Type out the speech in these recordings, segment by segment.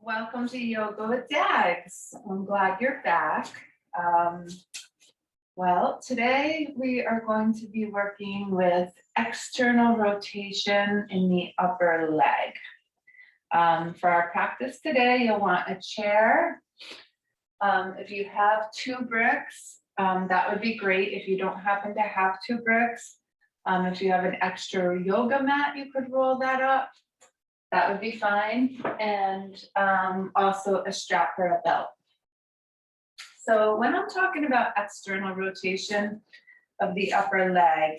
Welcome to Yoga with Dags. I'm glad you're back. Um, Today we are going to be working with external rotation in the upper leg. For our practice today, you'll want a chair. If you have 2 bricks, that would be great. If you don't happen to have 2 bricks, if you have an extra yoga mat, you could roll that up. That would be fine, and also a strap or a belt. So when I'm talking about external rotation of the upper leg,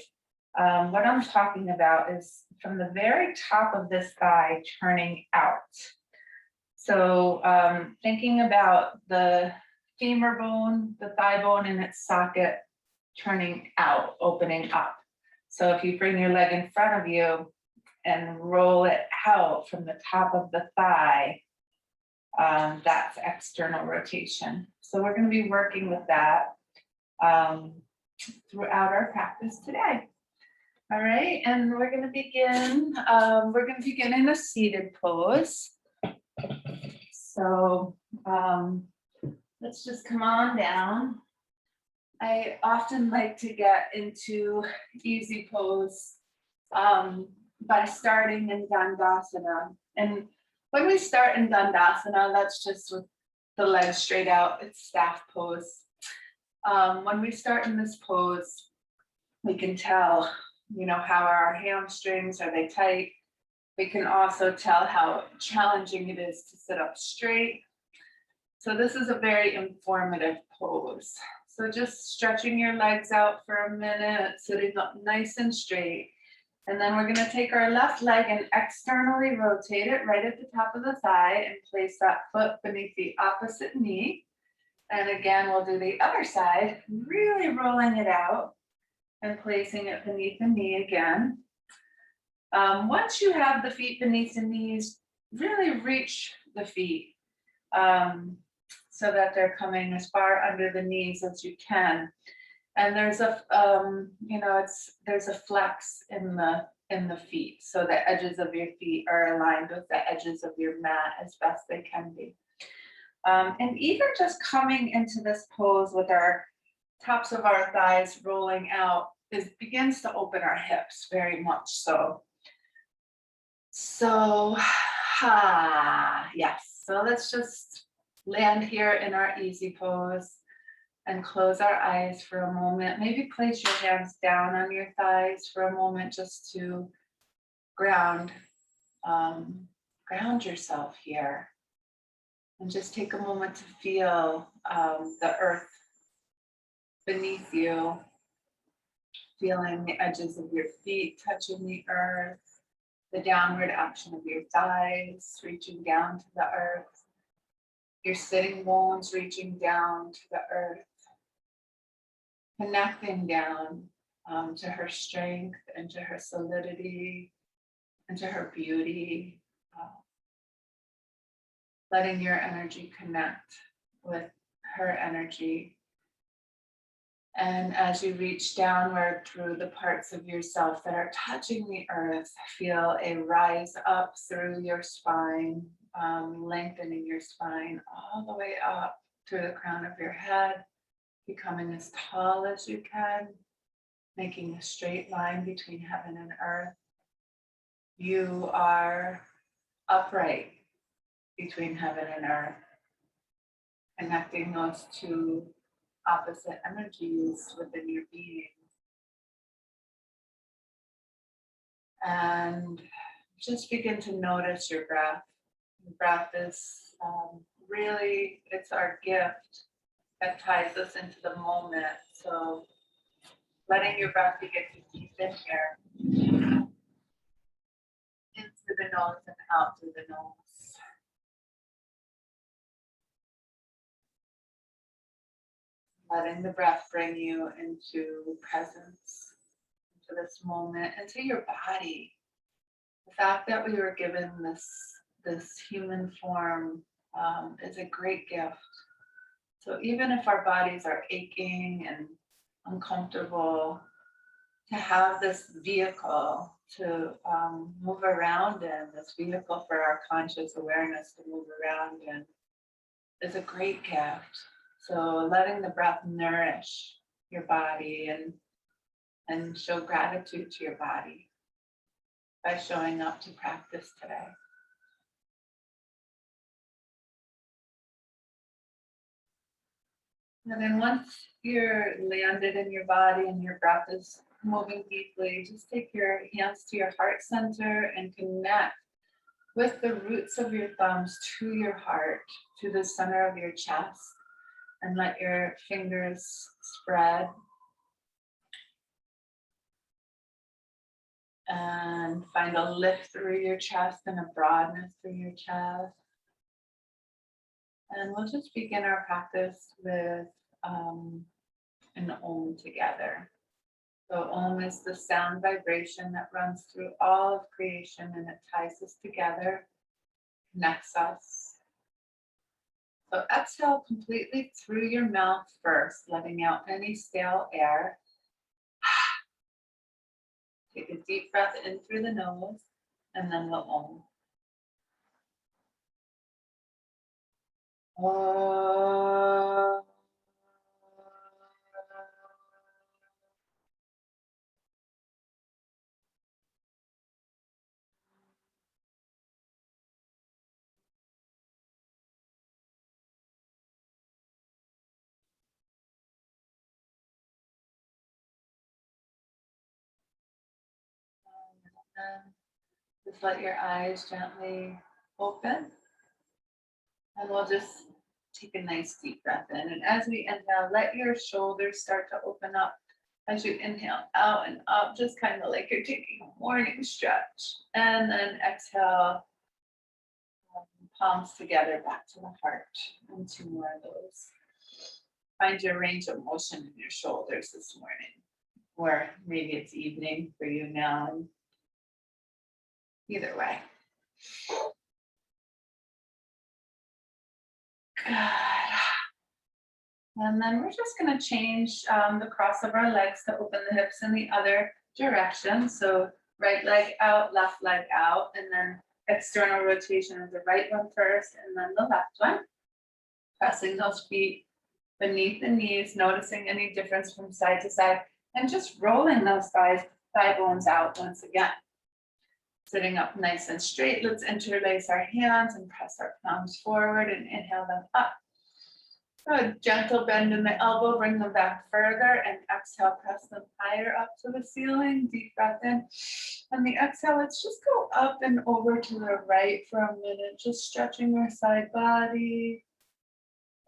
what I'm talking about is from the very top of this thigh turning out. So thinking about the femur bone, the thigh bone in its socket turning out, opening up. So if you bring your leg in front of you, and roll it out from the top of the thigh, that's external rotation. So we're going to be working with that throughout our practice today. All right, and we're going to begin. In a seated pose. So let's just come on down. I often like to get into easy pose by starting in Dandasana. And when we start in Dandasana, that's just with the legs straight out, it's staff pose. When we start in this pose, we can tell, how are our hamstrings, are they tight? We can also tell how challenging it is to sit up straight. So this is a very informative pose. So just stretching your legs out for a minute, sitting up nice and straight. And then we're going to take our left leg and externally rotate it right at the top of the thigh and place that foot beneath the opposite knee. And again, we'll do the other side, really rolling it out and placing it beneath the knee again. Once you have the feet beneath the knees, really reach the feet so that they're coming as far under the knees as you can. And there's a, there's a flex in the feet. So the edges of your feet are aligned with the edges of your mat as best they can be. And even just coming into this pose with our tops of our thighs rolling out begins to open our hips very much so. So, yes. So let's just land here in our easy pose. And close our eyes for a moment. Maybe place your hands down on your thighs for a moment just to ground yourself here. And just take a moment to feel the earth beneath you, feeling the edges of your feet touching the earth, the downward action of your thighs reaching down to the earth, your sitting bones reaching down to the earth. Connecting down to her strength and to her solidity and to her beauty. Letting your energy connect with her energy. And as you reach downward through the parts of yourself that are touching the earth, feel a rise up through your spine, lengthening your spine all the way up through the crown of your head. Becoming as tall as you can, making a straight line between heaven and earth. You are upright between heaven and earth, connecting those two opposite energies within your being. And just begin to notice your breath. The breath is really, it's our gift that ties us into the moment. So letting your breath begin to deepen here. In through the nose and out through the nose. Letting the breath bring you into presence, into this moment, into your body. The fact that we were given this human form is a great gift. So even if our bodies are aching and uncomfortable, to have this vehicle to move around around, and this vehicle for our conscious awareness to move around in is a great gift. So letting the breath nourish your body and show gratitude to your body by showing up to practice today. And then once you're landed in your body and your breath is moving deeply, just take your hands to your heart center and connect with the roots of your thumbs to your heart, to the center of your chest, and let your fingers spread. And find a lift through your chest and a broadness through your chest. And we'll just begin our practice with an Om together. So Om is the sound vibration that runs through all of creation, and it ties us together, connects us. So exhale completely through your mouth first, letting out any stale air. Take a deep breath in through the nose, and then we'll Om. Om. And just let your eyes gently open. And we'll just take a nice deep breath in. And as we inhale, let your shoulders start to open up as you inhale out and up, just kind of like you're taking a morning stretch. And then exhale, palms together back to the heart. And 2 more of those. Find your range of motion in your shoulders this morning. Or maybe it's evening for you now. And either way. Good. And then we're just going to change the cross of our legs to open the hips in the other direction. So right leg out, left leg out, and then external rotation of the right one first, and then the left one. Pressing those feet beneath the knees, noticing any difference from side to side, and just rolling those thigh bones out once again. Sitting up nice and straight, let's interlace our hands and press our palms forward and inhale them up. A gentle bend in the elbow, bring them back further, and exhale, press them higher up to the ceiling. Deep breath in. And the exhale, let's just go up and over to the right for a minute, just stretching our side body,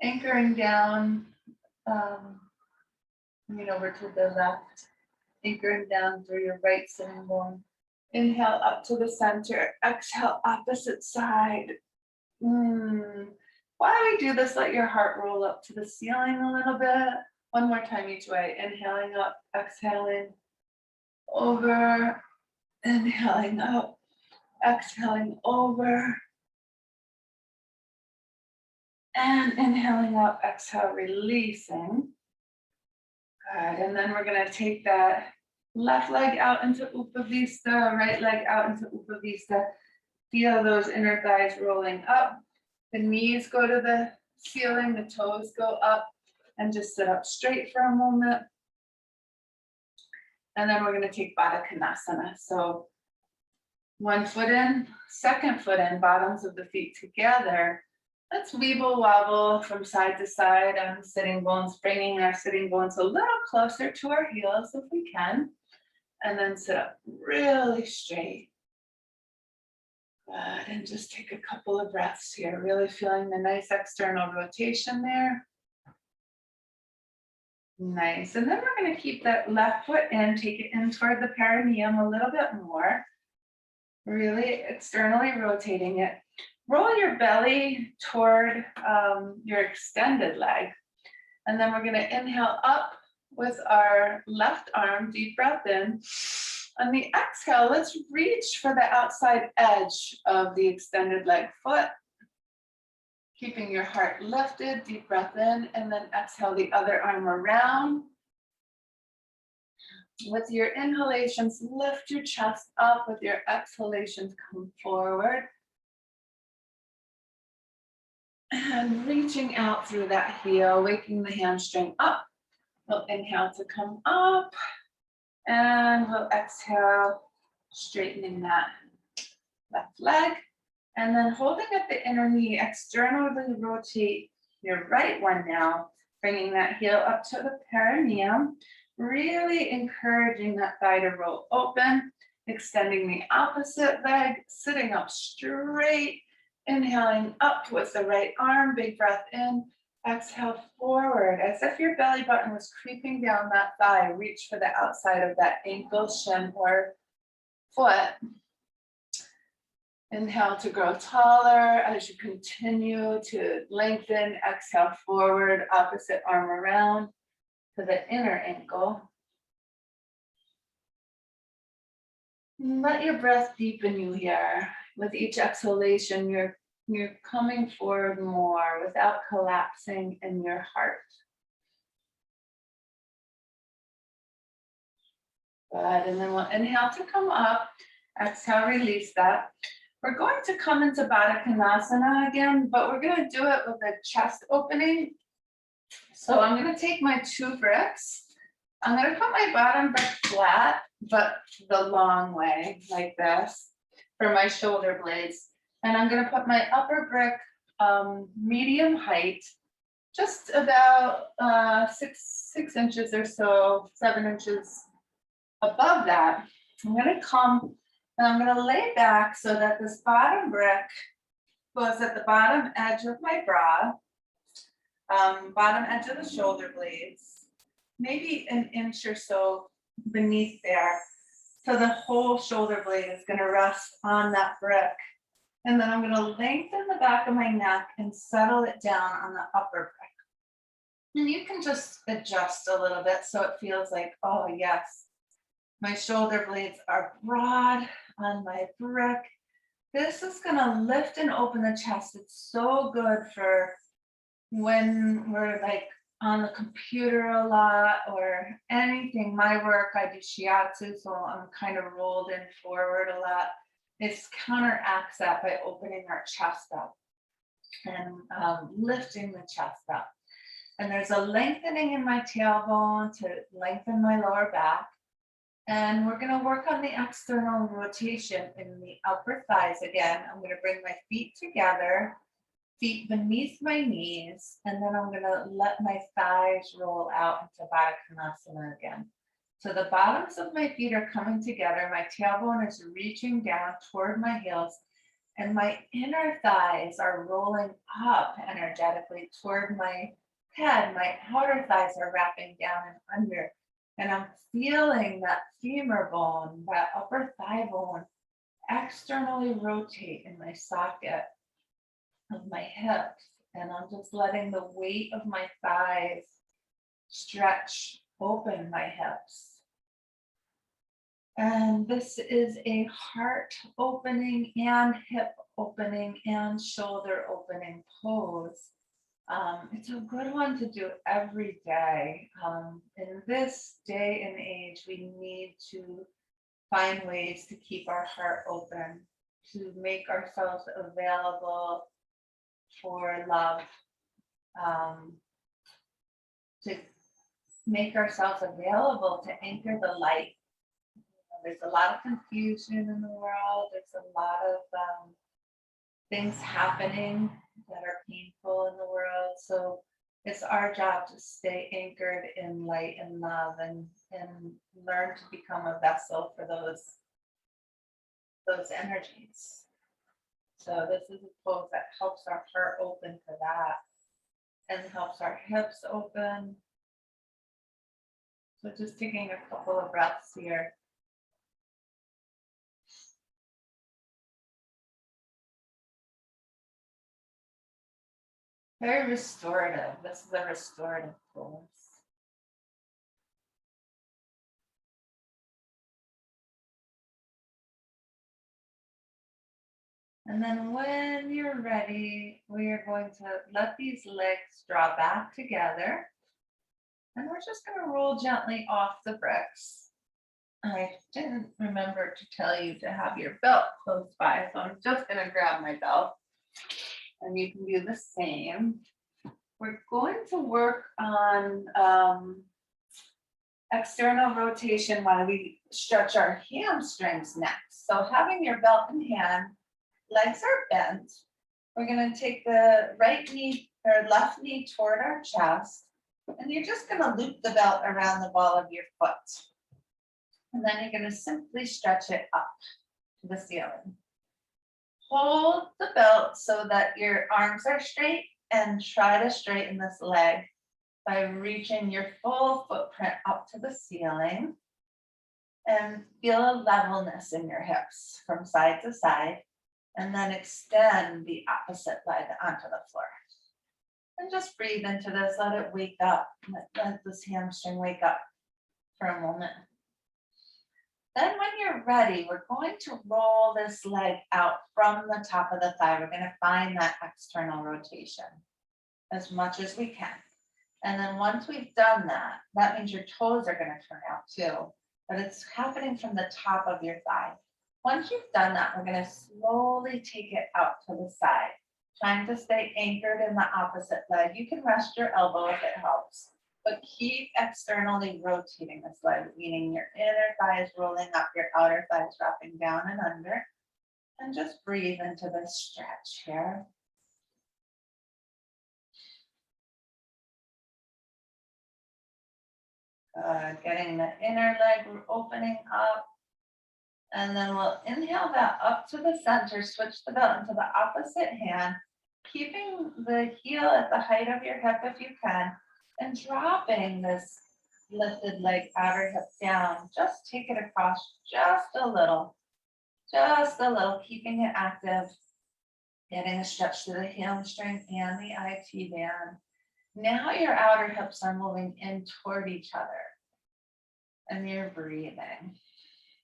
anchoring down, over to the left, anchoring down through your right sitting bone. Inhale up to the center, exhale opposite side. While we do this, let your heart roll up to the ceiling a little bit. One more time each way. Inhaling up, exhaling over, inhaling up, exhaling over, and inhaling up, exhale, releasing. Good, and then we're gonna take that left leg out into Upavista, right leg out into Upavista. Feel those inner thighs rolling up. The knees go to the ceiling, the toes go up, and just sit up straight for a moment. And then we're going to take Baddha Konasana. So 1 foot in, 2nd foot in, bottoms of the feet together. Let's weeble wobble from side to side on the sitting bones, bringing our sitting bones a little closer to our heels if we can. And then sit up really straight. Good, and just take a couple of breaths here, really feeling the nice external rotation there. Nice, and then we're going to keep that left foot in, take it in toward the perineum a little bit more. Really externally rotating it. Roll your belly toward your extended leg. And then we're going to inhale up with our left arm, deep breath in. On the exhale, let's reach for the outside edge of the extended leg foot. Keeping your heart lifted, deep breath in, and then exhale the other arm around. With your inhalations, lift your chest up. With your exhalations, come forward. And reaching out through that heel, waking the hamstring up. We'll inhale to come up. And we'll exhale, straightening that left leg. And then holding at the inner knee, externally rotate your right one now, bringing that heel up to the perineum, really encouraging that thigh to roll open, extending the opposite leg, sitting up straight, inhaling up with the right arm, big breath in, exhale forward, as if your belly button was creeping down that thigh. Reach for the outside of that ankle, shin, or foot. Inhale to grow taller as you continue to lengthen. Exhale forward, opposite arm around to the inner ankle. Let your breath deepen you here. With each exhalation, you're coming forward more without collapsing in your heart. Good, and then we'll inhale to come up. Exhale, release that. We're going to come into Baddha Konasana again, but we're going to do it with a chest opening. So I'm going to take my 2 bricks. I'm going to put my bottom brick flat, but the long way, like this, for my shoulder blades. And I'm going to put my upper brick medium height, just about 6 inches or so, 7 inches above that. I'm going to come and I'm going to lay back so that this bottom brick goes at the bottom edge of my bra, bottom edge of the shoulder blades, maybe an inch or so beneath there. So the whole shoulder blade is going to rest on that brick. And then I'm going to lengthen the back of my neck and settle it down on the upper brick. And you can just adjust a little bit so it feels like, oh yes, my shoulder blades are broad on my brick. This is going to lift and open the chest. It's so good for when we're like on the computer a lot or anything. My work, I do shiatsu, so I'm kind of rolled in forward a lot. It counteracts that by opening our chest up and lifting the chest up. And there's a lengthening in my tailbone to lengthen my lower back. And we're going to work on the external rotation in the upper thighs again. I'm going to bring my feet together, feet beneath my knees, and then I'm going to let my thighs roll out into Baddha Konasana again. So the bottoms of my feet are coming together. My tailbone is reaching down toward my heels, and my inner thighs are rolling up energetically toward my head. My outer thighs are wrapping down and under. And I'm feeling that femur bone, that upper thigh bone, externally rotate in my socket of my hips. And I'm just letting the weight of my thighs stretch open my hips. And this is a heart opening and hip opening and shoulder opening pose. It's a good one to do every day. In this day and age, we need to find ways to keep our heart open, to make ourselves available for love, to make ourselves available to anchor the light. There's a lot of confusion in the world. There's a lot of things happening that are painful in the world. So it's our job to stay anchored in light and love and learn to become a vessel for those energies. So this is a pose that helps our heart open for that and helps our hips open. So just taking a couple of breaths here. Very restorative. This is a restorative pose. And then when you're ready, we are going to let these legs draw back together. And we're just going to roll gently off the bricks. I didn't remember to tell you to have your belt close by, so I'm just gonna grab my belt. And you can do the same. We're going to work on external rotation while we stretch our hamstrings next. So having your belt in hand, legs are bent. We're gonna take the right knee or left knee toward our chest, and you're just gonna loop the belt around the ball of your foot. And then you're gonna simply stretch it up to the ceiling. Hold the belt so that your arms are straight and try to straighten this leg by reaching your full footprint up to the ceiling and feel a levelness in your hips from side to side, and then extend the opposite leg onto the floor. And just breathe into this, let it wake up, let this hamstring wake up for a moment. Then when you're ready, we're going to roll this leg out from the top of the thigh. We're going to find that external rotation as much as we can. And then once we've done that, that means your toes are going to turn out too, but it's happening from the top of your thigh. Once you've done that, we're going to slowly take it out to the side, trying to stay anchored in the opposite leg. You can rest your elbow if it helps, but keep externally rotating this leg, meaning your inner thigh is rolling up, your outer thigh is dropping down and under. And just breathe into this stretch here. Getting the inner leg opening up. And then we'll inhale that up to the center, switch the belt into the opposite hand, keeping the heel at the height of your hip if you can, and dropping this lifted leg outer hip down. Just take it across just a little, keeping it active, getting a stretch to the hamstring and the IT band. Now your outer hips are moving in toward each other and you're breathing.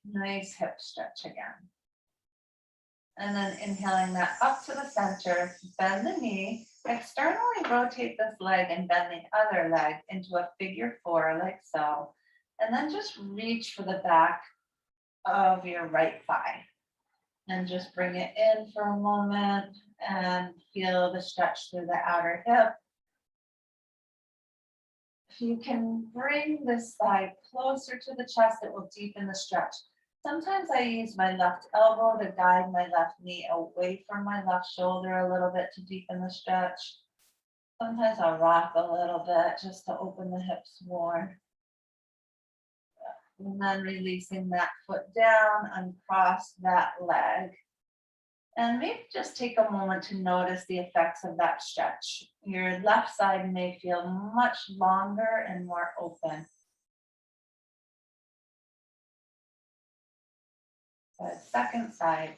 Nice hip stretch again. And then inhaling that up to the center, bend the knee, externally rotate this leg and bend the other leg into a figure four like so. And then just reach for the back of your right thigh and just bring it in for a moment and feel the stretch through the outer hip. If you can bring this thigh closer to the chest, it will deepen the stretch. Sometimes I use my left elbow to guide my left knee away from my left shoulder a little bit to deepen the stretch. Sometimes I'll rock a little bit just to open the hips more. And then releasing that foot down, uncross that leg. And maybe just take a moment to notice the effects of that stretch. Your left side may feel much longer and more open. The second side,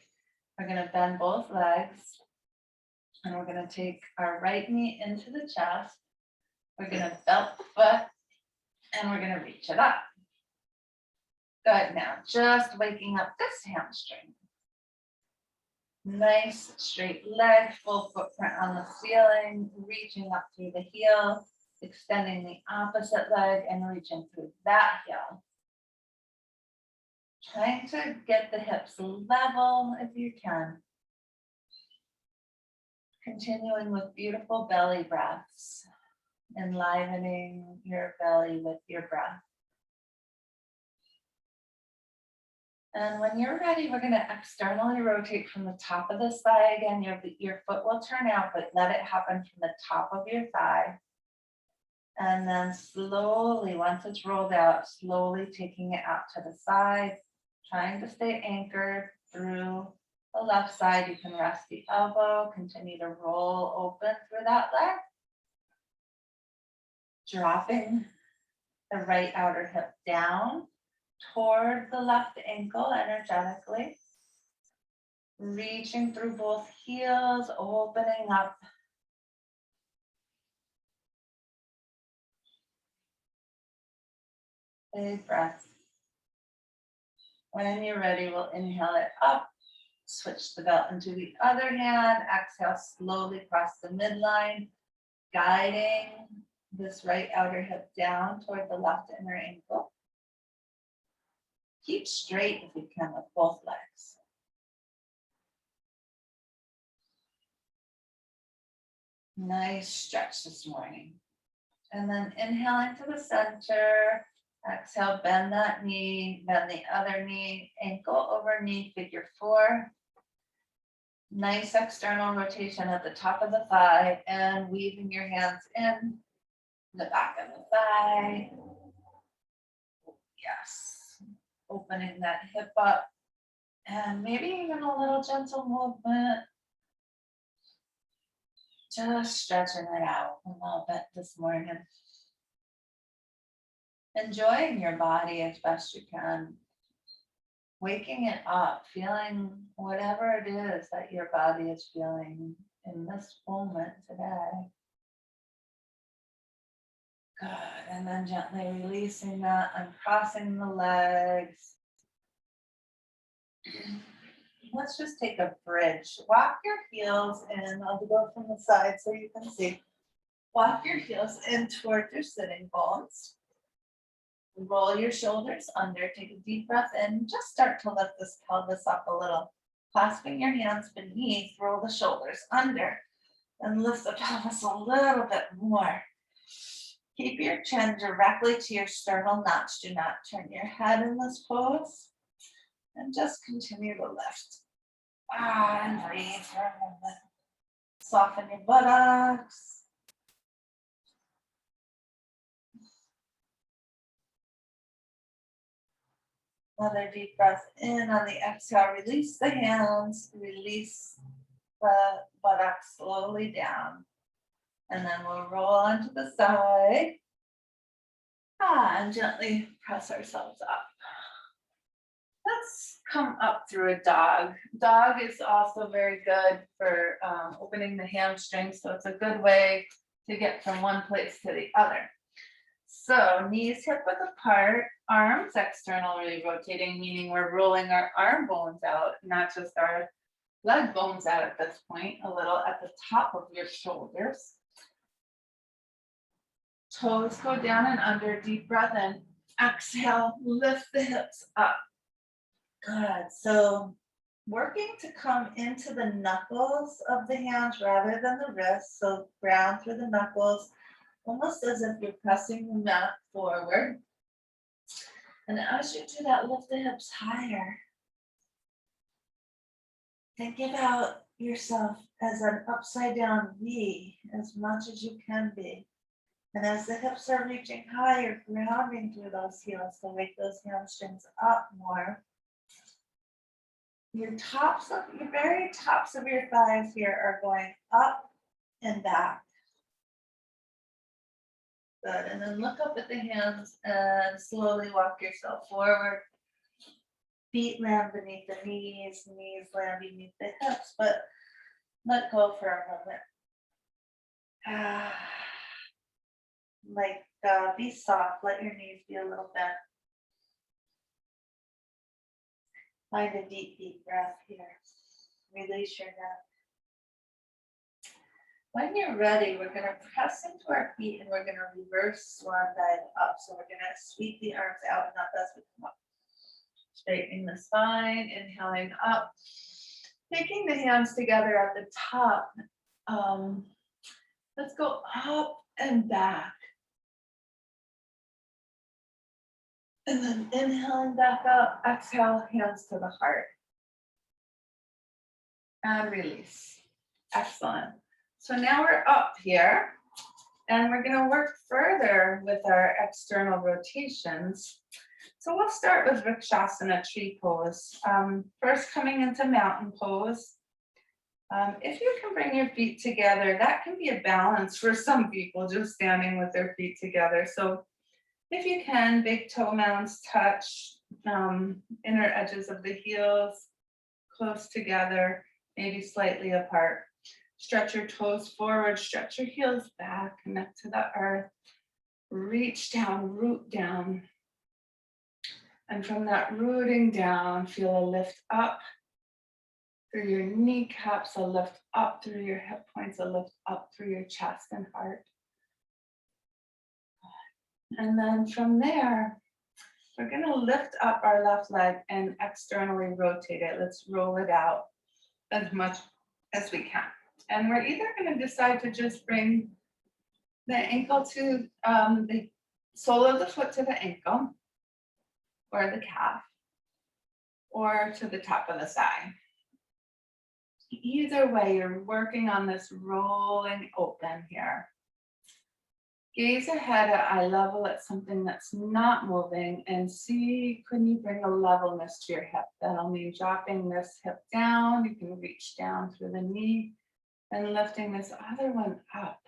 we're going to bend both legs and we're going to take our right knee into the chest. We're going to belt the foot and we're going to reach it up. Good. Now just waking up this hamstring. Nice straight leg, full footprint on the ceiling, reaching up through the heel, extending the opposite leg and reaching through that heel. Trying to get the hips level if you can. Continuing with beautiful belly breaths, enlivening your belly with your breath. And when you're ready, we're going to externally rotate from the top of this thigh again. Your foot will turn out, but let it happen from the top of your thigh. And then slowly, once it's rolled out, slowly taking it out to the side, trying to stay anchored through the left side. You can rest the elbow, continue to roll open through that leg. Dropping the right outer hip down toward the left ankle energetically. Reaching through both heels, opening up. Big breath. When you're ready, we'll inhale it up, switch the belt into the other hand, exhale, slowly cross the midline, guiding this right outer hip down toward the left inner ankle. Keep straight if you can with both legs. Nice stretch this morning. And then inhaling to the center. Exhale, bend that knee, bend the other knee, ankle over knee, figure 4. Nice external rotation at the top of the thigh and weaving your hands in the back of the thigh. Yes. Opening that hip up and maybe even a little gentle movement. Just stretching it out a little bit this morning. Enjoying your body as best you can. Waking it up, feeling whatever it is that your body is feeling in this moment today. Good, and then gently releasing that, uncrossing the legs. Let's just take a bridge. Walk your heels in. I'll go from the side so you can see. Walk your heels in toward your sitting bones. Roll your shoulders under. Take a deep breath in. Just start to lift this pelvis up a little. Clasping your hands beneath, roll the shoulders under. And lift the pelvis a little bit more. Keep your chin directly to your sternal notch. Do not turn your head in this pose. And just continue to lift. And breathe for a moment. Soften your buttocks. Another deep breath in. On the exhale, release the hands. Release the buttocks slowly down. And then we'll roll onto the side. And gently press ourselves up. Let's come up through a dog. Dog is also very good for opening the hamstrings, so it's a good way to get from one place to the other. So knees hip width apart, arms externally rotating, meaning we're rolling our arm bones out, not just our leg bones out at this point, a little at the top of your shoulders. Toes go down and under, deep breath in. Exhale, lift the hips up. Good, so working to come into the knuckles of the hands rather than the wrists, so ground through the knuckles, almost as if you're pressing the mat forward. And as you do that, lift the hips higher. Think about yourself as an upside down V as much as you can be. And as the hips are reaching higher, grounding through those heels to wake those hamstrings up more. Your very tops of your thighs here are going up and back. Good, and then look up at the hands and slowly walk yourself forward. Feet land beneath the knees, knees land beneath the hips, but let go for a moment. Be soft, let your knees be a little bent. Find a deep, deep breath here. Release your neck. When you're ready, we're going to press into our feet and we're going to reverse swan dive up. So we're going to sweep the arms out and up as we come up. Straightening the spine, inhaling up. Taking the hands together at the top. Let's go up and back. And then inhaling back up, exhale, hands to the heart. And release. Excellent. So now we're up here and we're going to work further with our external rotations. So we'll start with Vrikshasana, tree pose. First coming into mountain pose. If you can bring your feet together, that can be a balance for some people, just standing with their feet together. So if you can, big toe mounds touch, inner edges of the heels close together, maybe slightly apart. Stretch your toes forward, stretch your heels back, connect to the earth. Reach down, root down. And from that rooting down, feel a lift up through your kneecaps, a lift up through your hip points, a lift up through your chest and heart. And then from there, We're gonna lift up our left leg and externally rotate it. Let's roll it out as much as we can. And we're either gonna decide to just bring the ankle to the sole of the foot to the ankle or the calf or to the top of the thigh. Either way, you're working on this rolling open here. Gaze ahead at eye level at something that's not moving and see, can you bring a levelness to your hip? That'll mean dropping this hip down. You can reach down through the knee and lifting this other one up.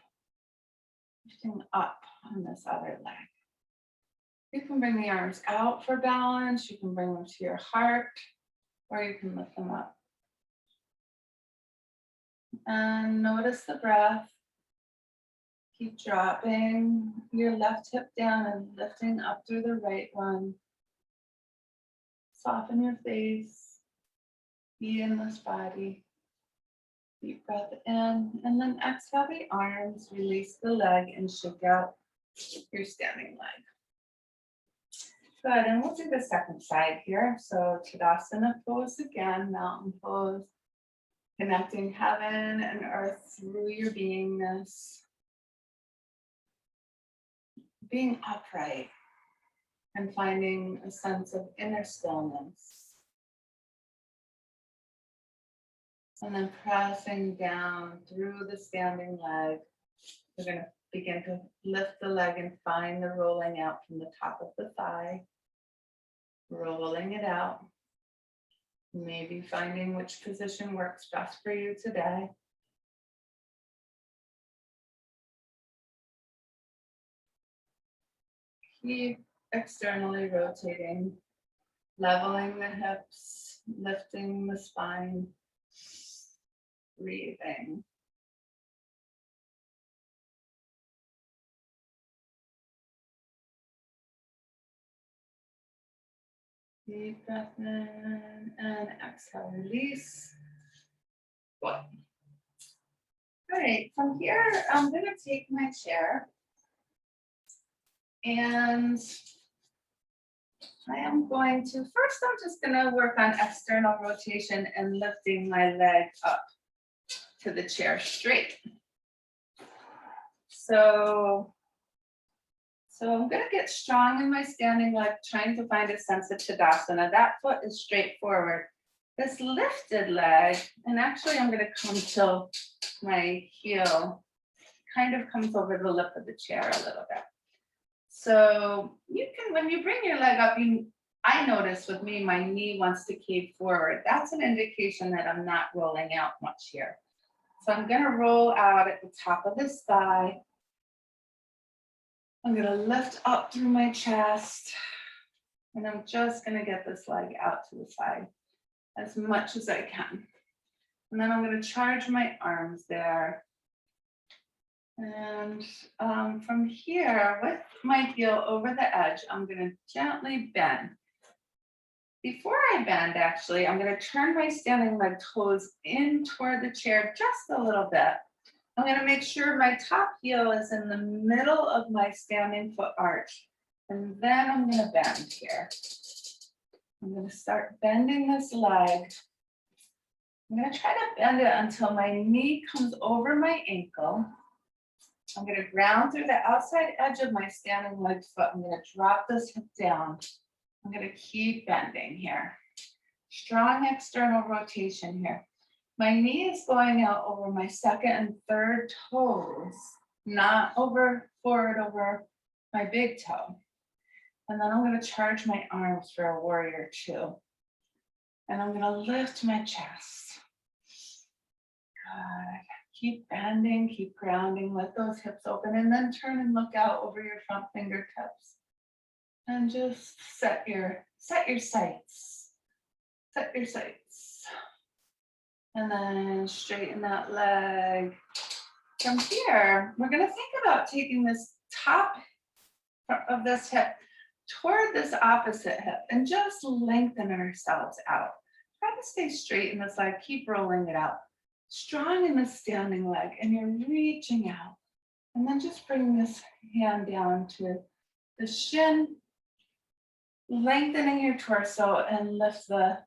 Lifting up on this other leg. You can bring the arms out for balance. You can bring them to your heart, or you can lift them up. And notice the breath. Keep dropping your left hip down and lifting up through the right one. Soften your face. Be in this body. Deep breath in, and then exhale the arms, release the leg, and shake out your standing leg. Good, and we'll do the second side here. So Tadasana pose again, mountain pose, connecting heaven and earth through your beingness. Being upright and finding a sense of inner stillness. And then pressing down through the standing leg. We're going to begin to lift the leg and find the rolling out from the top of the thigh. Rolling it out. Maybe finding which position works best for you today. Keep externally rotating, leveling the hips, lifting the spine, breathing. Deep breath in and exhale, release. Good. All right, from here, I'm going to take my chair and I am going to, first I'm just going to work on external rotation and lifting my leg up to the chair straight. So I'm going to get strong in my standing leg, trying to find a sense of Tadasana. That foot is straight forward. This lifted leg, and actually I'm going to come till my heel kind of comes over the lip of the chair a little bit. So you can, when you bring your leg up, I notice with me, my knee wants to cave forward. That's an indication that I'm not rolling out much here. So I'm going to roll out at the top of this thigh. I'm going to lift up through my chest, and I'm just going to get this leg out to the side as much as I can. And then I'm going to charge my arms there. And from here, with my heel over the edge, I'm going to gently bend. Before I bend, actually, I'm going to turn my standing leg toes in toward the chair just a little bit. I'm going to make sure my top heel is in the middle of my standing foot arch. And then I'm going to bend here. I'm going to start bending this leg. I'm going to try to bend it until my knee comes over my ankle. I'm going to ground through the outside edge of my standing leg foot. I'm going to drop this hip down. I'm going to keep bending here. Strong external rotation here. My knee is going out over my second and third toes, not forward over my big toe. And then I'm going to charge my arms for a warrior two. And I'm going to lift my chest. Good. Keep bending, keep grounding, let those hips open, and then turn and look out over your front fingertips. And just set your sights. Set your sights. And then straighten that leg. From here, we're going to think about taking this top of this hip toward this opposite hip and just lengthen ourselves out. Try to stay straight in this leg. Keep rolling it out. Strong in the standing leg, and you're reaching out. And then just bring this hand down to the shin, lengthening your torso and lift the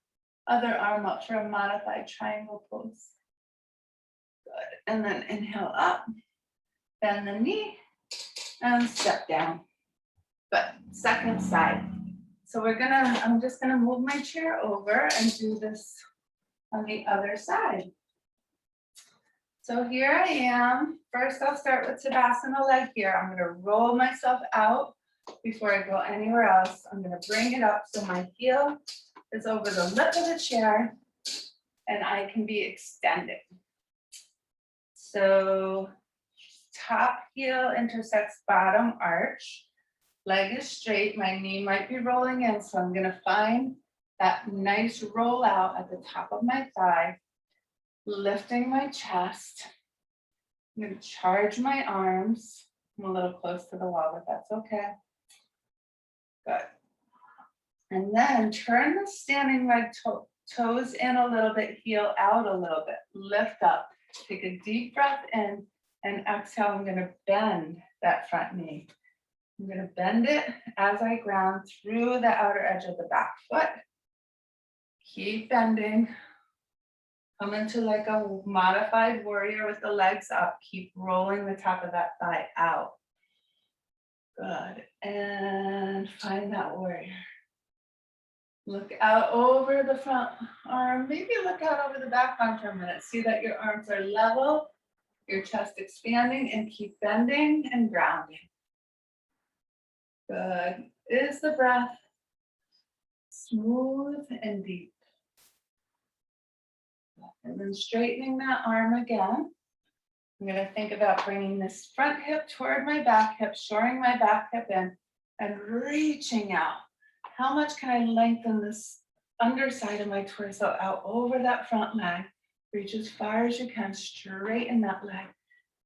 other arm up for a modified triangle pose. Good. And then inhale up, bend the knee, and step down. Good. Second side. So I'm just gonna move my chair over and do this on the other side. So here I am. First, I'll start with Tadasana leg here. I'm gonna roll myself out before I go anywhere else. I'm gonna bring it up so my heel is over the lip of the chair and I can be extended. So top heel intersects bottom arch. Leg is straight, my knee might be rolling in, so I'm gonna find that nice roll out at the top of my thigh, lifting my chest. I'm gonna charge my arms. I'm a little close to the wall, but that's okay. Good. And then turn the standing leg toes in a little bit, heel out a little bit, lift up. Take a deep breath in and exhale. I'm gonna bend that front knee. I'm gonna bend it as I ground through the outer edge of the back foot. Keep bending. Come into like a modified warrior with the legs up. Keep rolling the top of that thigh out. Good. And find that warrior. Look out over the front arm. Maybe look out over the back arm for a minute. See that your arms are level, your chest expanding, and keep bending and grounding. Good. Is the breath smooth and deep? And then straightening that arm again. I'm going to think about bringing this front hip toward my back hip, shoring my back hip in, and reaching out. How much can I lengthen this underside of my torso out over that front leg? Reach as far as you can, straighten that leg,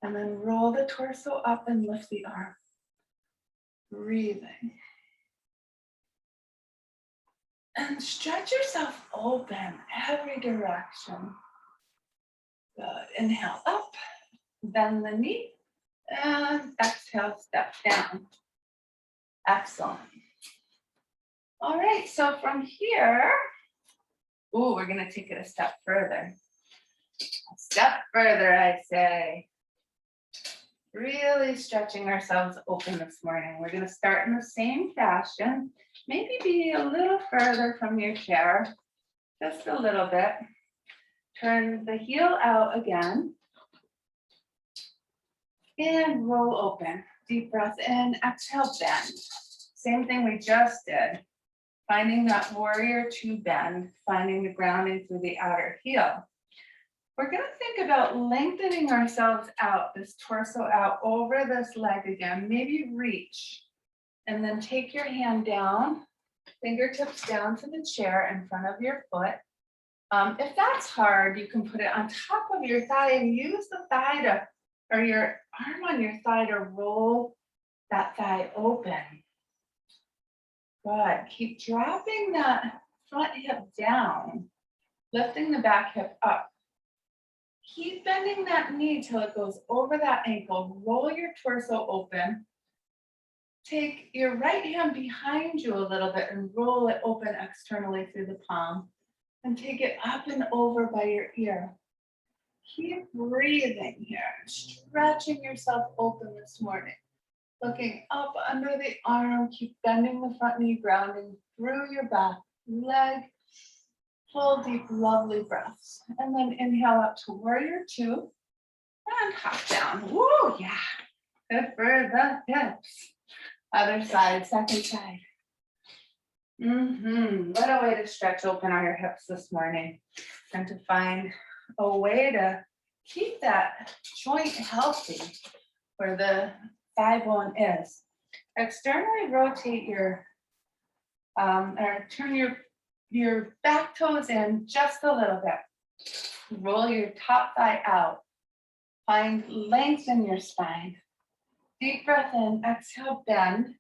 and then roll the torso up and lift the arm. Breathing. And stretch yourself open every direction. Good. Inhale up, bend the knee, and exhale, step down. Excellent. All right, so from here, we're gonna take it a step further. A step further, I say. Really stretching ourselves open this morning. We're gonna start in the same fashion. Maybe be a little further from your chair, just a little bit. Turn the heel out again. And roll open. Deep breath in, exhale, bend. Same thing we just did. Finding that warrior two bend, finding the grounding through the outer heel. We're gonna think about lengthening ourselves out, this torso out over this leg again. Maybe reach, and then take your hand down, fingertips down to the chair in front of your foot. If that's hard, you can put it on top of your thigh and use the thigh to, or your arm on your thigh to roll that thigh open. Good. Keep dropping that front hip down, lifting the back hip up. Keep bending that knee till it goes over that ankle. Roll your torso open. Take your right hand behind you a little bit and roll it open externally through the palm. And take it up and over by your ear. Keep breathing here, stretching yourself open this morning. Looking up under the arm, keep bending the front knee, grounding through your back leg. Full, deep, lovely breaths. And then inhale up to warrior two and hop down. Woo, yeah. Good for the hips. Other side, second side. What a way to stretch open our hips this morning and to find a way to keep that joint healthy where the thigh bone is. Externally rotate your, or turn your back toes in just a little bit. Roll your top thigh out. Find length in your spine. Deep breath in, exhale, bend.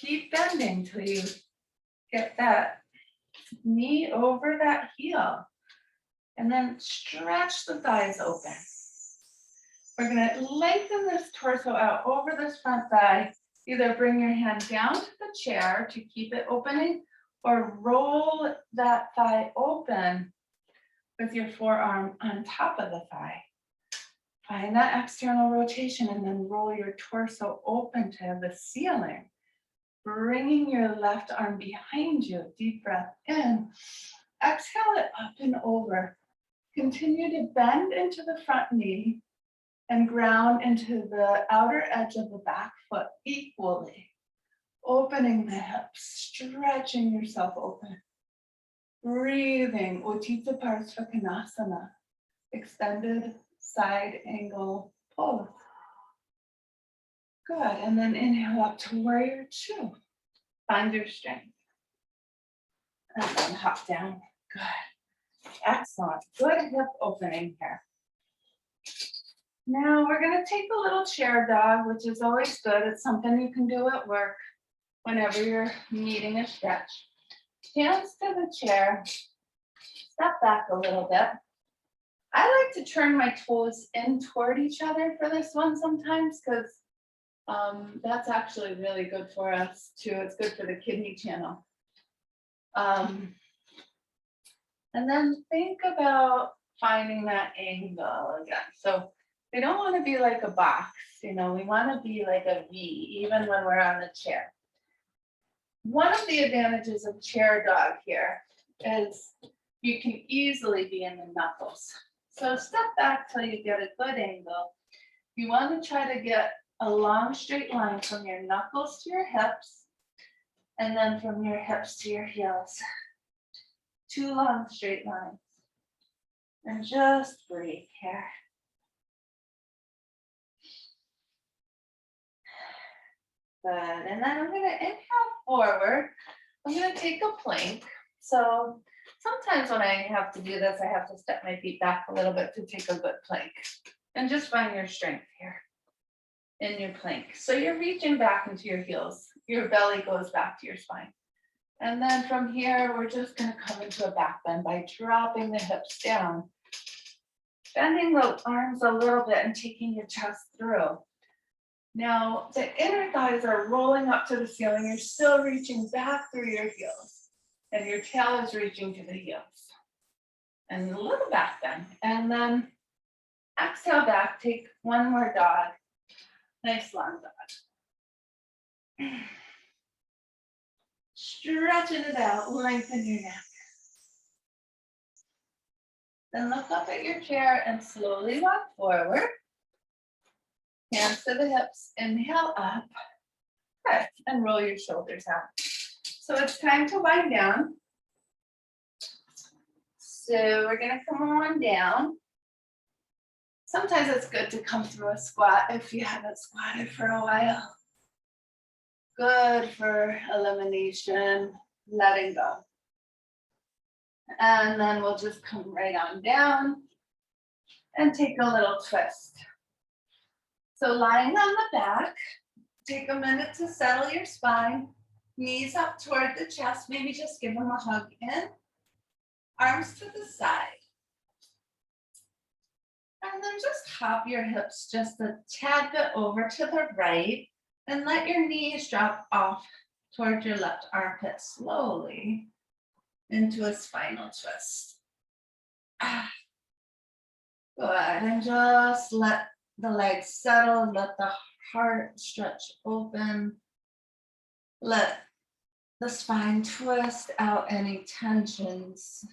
Keep bending till you get that knee over that heel. And then stretch the thighs open. We're gonna lengthen this torso out over this front thigh. Either bring your hand down to the chair to keep it opening or roll that thigh open with your forearm on top of the thigh. Find that external rotation and then roll your torso open to the ceiling. Bringing your left arm behind you, deep breath in. Exhale it up and over. Continue to bend into the front knee and ground into the outer edge of the back foot equally. Opening the hips, stretching yourself open. Breathing, Utthita Parsvakonasana, extended side angle pose. Good, and then inhale up to warrior two. Find your strength. And then hop down. Good. Excellent. Good hip opening here. Now we're going to take a little chair dog, which is always good. It's something you can do at work whenever you're needing a stretch. Hands to the chair. Step back a little bit. I like to turn my toes in toward each other for this one sometimes because that's actually really good for us too. It's good for the kidney channel. And then think about finding that angle again. So we don't want to be like a box, we want to be like a V, even when we're on the chair. One of the advantages of chair dog here is you can easily be in the knuckles. So step back till you get a good angle. You want to try to get a long straight line from your knuckles to your hips, and then from your hips to your heels. 2 long straight lines. And just breathe here. Good, and then I'm gonna inhale forward. I'm gonna take a plank. So sometimes when I have to do this, I have to step my feet back a little bit to take a good plank. And just find your strength here in your plank. So you're reaching back into your heels. Your belly goes back to your spine. And then from here, we're just gonna come into a back bend by dropping the hips down. Bending the arms a little bit and taking your chest through. Now, the inner thighs are rolling up to the ceiling. You're still reaching back through your heels. And your tail is reaching to the heels. And a little back bend. And then exhale back, take one more dog. Nice long dog. Stretching it out, lengthen your neck. Then look up at your chair and slowly walk forward. Hands to the hips, inhale up. Good, and roll your shoulders out. So it's time to wind down. So we're gonna come on down. Sometimes it's good to come through a squat if you haven't squatted for a while. Good for elimination, letting go. And then we'll just come right on down and take a little twist. So lying on the back, take a minute to settle your spine, knees up toward the chest, maybe just give them a hug in, arms to the side. And then just hop your hips just a tad bit over to the right and let your knees drop off toward your left armpit slowly into a spinal twist. Good, and just let the legs settle, let the heart stretch open. Let the spine twist out any tensions.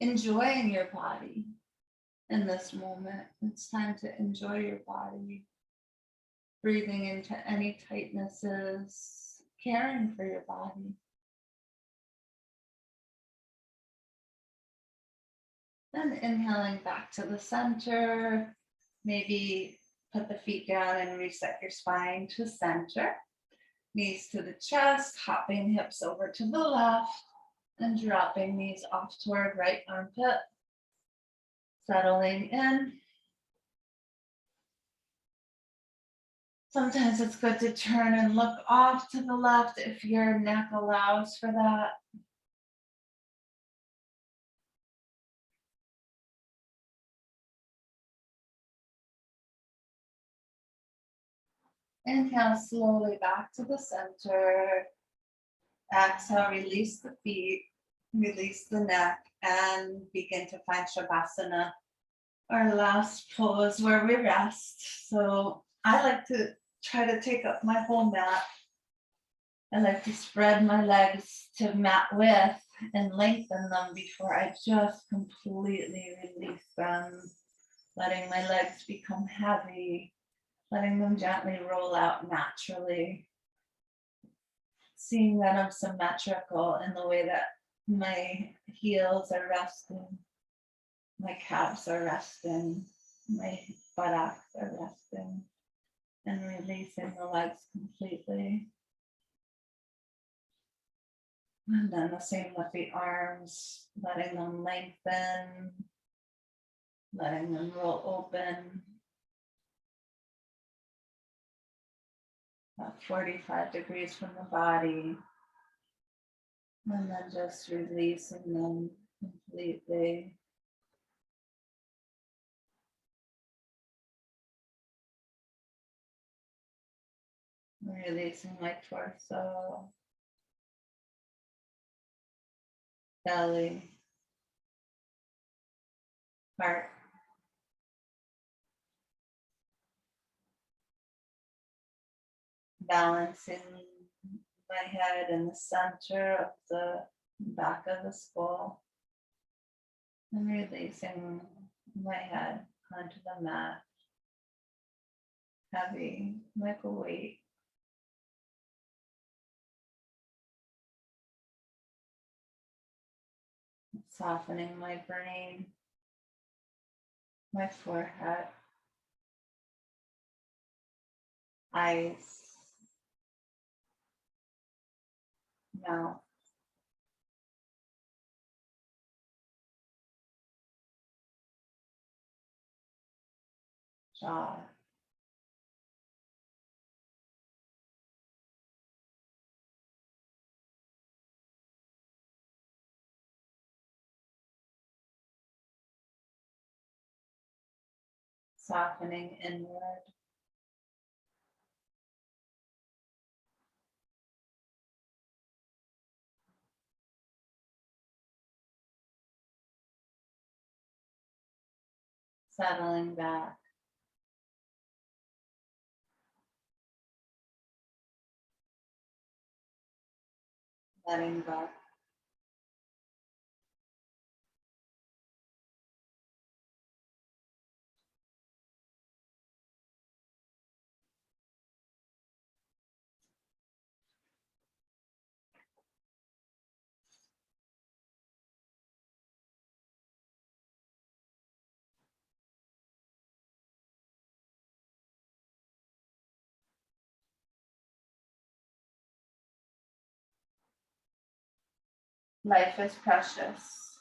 Enjoying your body in this moment. It's time to enjoy your body. Breathing into any tightnesses, caring for your body. Then inhaling back to the center. Maybe put the feet down and reset your spine to center. Knees to the chest, hopping hips over to the left. And dropping knees off toward right armpit. Settling in. Sometimes it's good to turn and look off to the left if your neck allows for that. Inhale slowly back to the center. Exhale, release the feet, release the neck, and begin to find Shavasana, our last pose where we rest. So I like to try to take up my whole mat. I like to spread my legs to mat width and lengthen them before I just completely release them, letting my legs become heavy, letting them gently roll out naturally. Seeing that I'm symmetrical in the way that my heels are resting, my calves are resting, my buttocks are resting, and releasing the legs completely. And then the same with the arms, letting them lengthen, letting them roll open. About 45 degrees from the body. And then just releasing them completely. Releasing my torso, belly, heart. Balancing my head in the center of the back of the skull. And releasing my head onto the mat, heavy like a weight. Softening my brain, my forehead, eyes, mouth, jaw. Softening inward. Settling back. Letting go. Life is precious.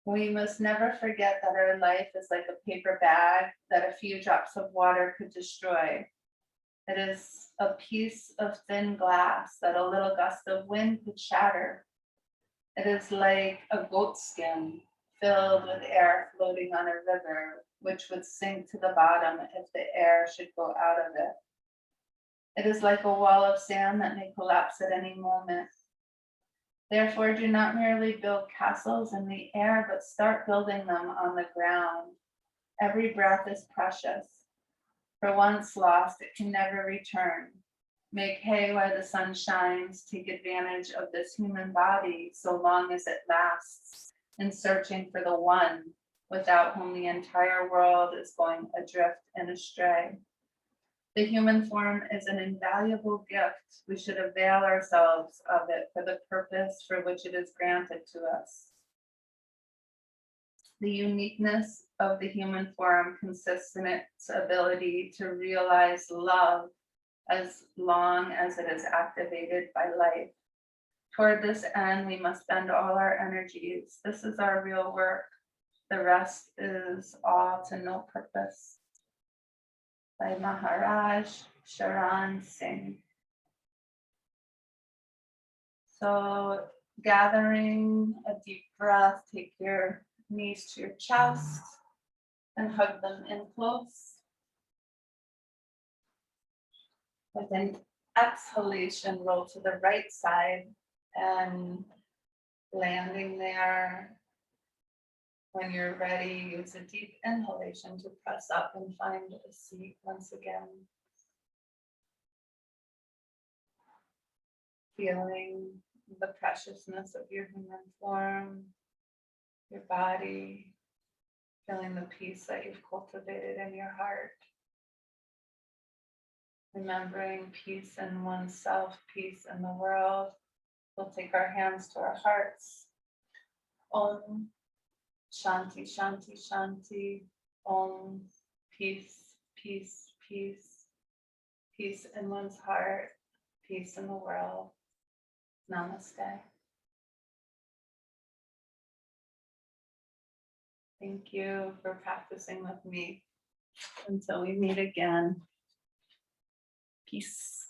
We must never forget that our life is like a paper bag that a few drops of water could destroy. It is a piece of thin glass that a little gust of wind could shatter. It is like a goat skin filled with air floating on a river, which would sink to the bottom if the air should go out of it. It is like a wall of sand that may collapse at any moment. Therefore, do not merely build castles in the air, but start building them on the ground. Every breath is precious. For once lost, it can never return. Make hay while the sun shines. Take advantage of this human body so long as it lasts, in searching for the one without whom the entire world is going adrift and astray. The human form is an invaluable gift. We should avail ourselves of it for the purpose for which it is granted to us. The uniqueness of the human form consists in its ability to realize love as long as it is activated by life. Toward this end, we must spend all our energies. This is our real work. The rest is all to no purpose. By Maharaj Sharan Singh. So gathering a deep breath, take your knees to your chest and hug them in close. With an exhalation, roll to the right side and landing there. When you're ready, use a deep inhalation to press up and find a seat once again. Feeling the preciousness of your human form, your body, feeling the peace that you've cultivated in your heart. Remembering peace in oneself, peace in the world. We'll take our hands to our hearts. Om Shanti, Shanti, Shanti. Om, peace, peace, peace. Peace in one's heart, peace in the world. Namaste. Thank you for practicing with me. Until we meet again. Peace.